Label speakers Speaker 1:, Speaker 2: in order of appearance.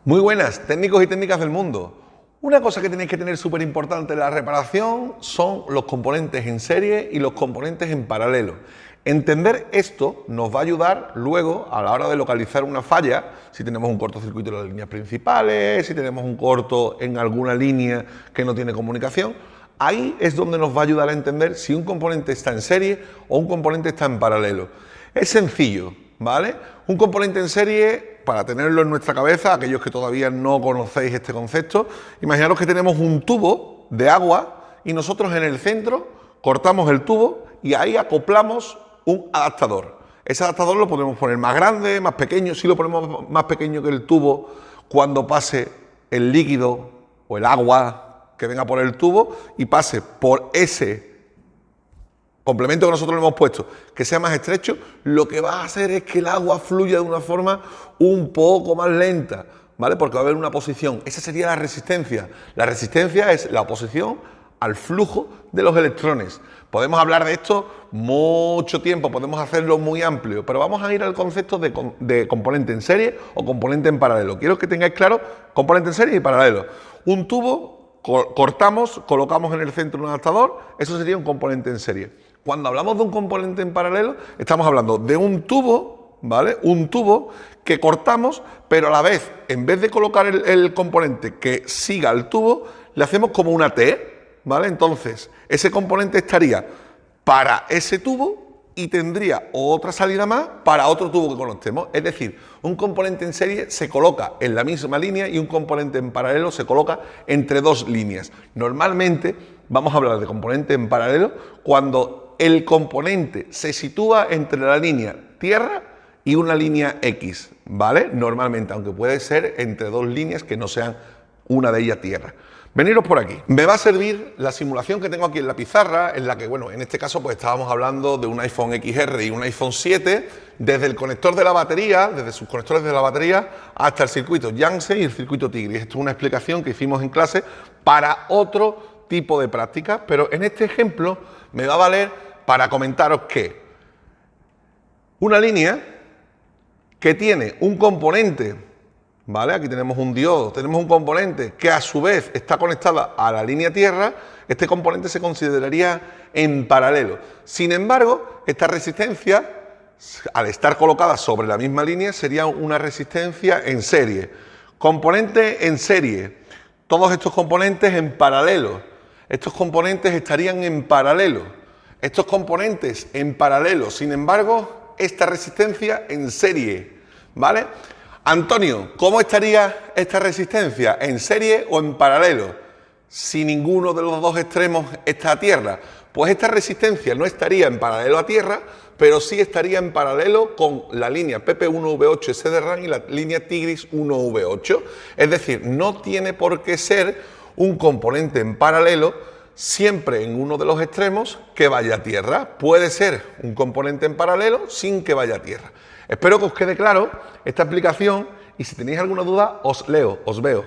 Speaker 1: Muy buenas, técnicos y técnicas del mundo. Una cosa que tenéis que tener súper importante en la reparación son los componentes en serie y los componentes en paralelo. Entender esto nos va a ayudar luego a la hora de localizar una falla, si tenemos un cortocircuito en las líneas principales, si tenemos un corto en alguna línea que no tiene comunicación. Ahí es donde nos va a ayudar a entender si un componente está en serie o un componente está en paralelo. Es sencillo, ¿vale? Un componente en serie, para tenerlo en nuestra cabeza, aquellos que todavía no conocéis este concepto, imaginaros que tenemos un tubo de agua y nosotros en el centro cortamos el tubo y ahí acoplamos un adaptador. Ese adaptador lo podemos poner más grande, más pequeño. Si lo ponemos más pequeño que el tubo, cuando pase el líquido o el agua que venga por el tubo y pase por ese complemento que nosotros le hemos puesto, que sea más estrecho, lo que va a hacer es que el agua fluya de una forma un poco más lenta, ¿vale? Porque va a haber una oposición. Esa sería la resistencia. La resistencia es la oposición al flujo de los electrones. Podemos hablar de esto mucho tiempo, podemos hacerlo muy amplio, pero vamos a ir al concepto de componente en serie o componente en paralelo. Quiero que tengáis claro componente en serie y paralelo. Un tubo, cortamos, colocamos en el centro un adaptador, eso sería un componente en serie. Cuando hablamos de un componente en paralelo, estamos hablando de un tubo, ¿vale? Un tubo que cortamos, pero a la vez, en vez de colocar el componente que siga al tubo, le hacemos como una T, ¿vale? Entonces, ese componente estaría para ese tubo y tendría otra salida más para otro tubo que conocemos. Es decir, un componente en serie se coloca en la misma línea y un componente en paralelo se coloca entre dos líneas. Normalmente vamos a hablar de componente en paralelo cuando el componente se sitúa entre la línea tierra y una línea X, ¿vale? Normalmente, aunque puede ser entre dos líneas que no sean una de ellas tierra. Veniros por aquí. Me va a servir la simulación que tengo aquí en la pizarra, en la que, bueno, en este caso pues estábamos hablando de un iPhone XR y un iPhone 7, desde el conector de la batería, desde sus conectores de la batería, hasta el circuito Janssen y el circuito Tigris. Esto es una explicación que hicimos en clase para otro tipo de práctica, pero en este ejemplo me va a valer para comentaros que una línea que tiene un componente, ¿vale? Aquí tenemos un diodo, tenemos un componente que a su vez está conectada a la línea tierra, este componente se consideraría en paralelo. Sin embargo, esta resistencia, al estar colocada sobre la misma línea, sería una resistencia en serie. Componente en serie, todos estos componentes en paralelo. Estos componentes estarían en paralelo. Estos componentes en paralelo, sin embargo, esta resistencia en serie, ¿vale? Antonio, ¿cómo estaría esta resistencia? ¿En serie o en paralelo? Si ninguno de los dos extremos está a tierra. Pues esta resistencia no estaría en paralelo a tierra, pero sí estaría en paralelo con la línea PP1V8 SDRAM y la línea Tigris 1V8. Es decir, no tiene por qué ser un componente en paralelo siempre en uno de los extremos que vaya a tierra. Puede ser un componente en paralelo sin que vaya a tierra. Espero que os quede claro esta explicación y si tenéis alguna duda os leo, os veo.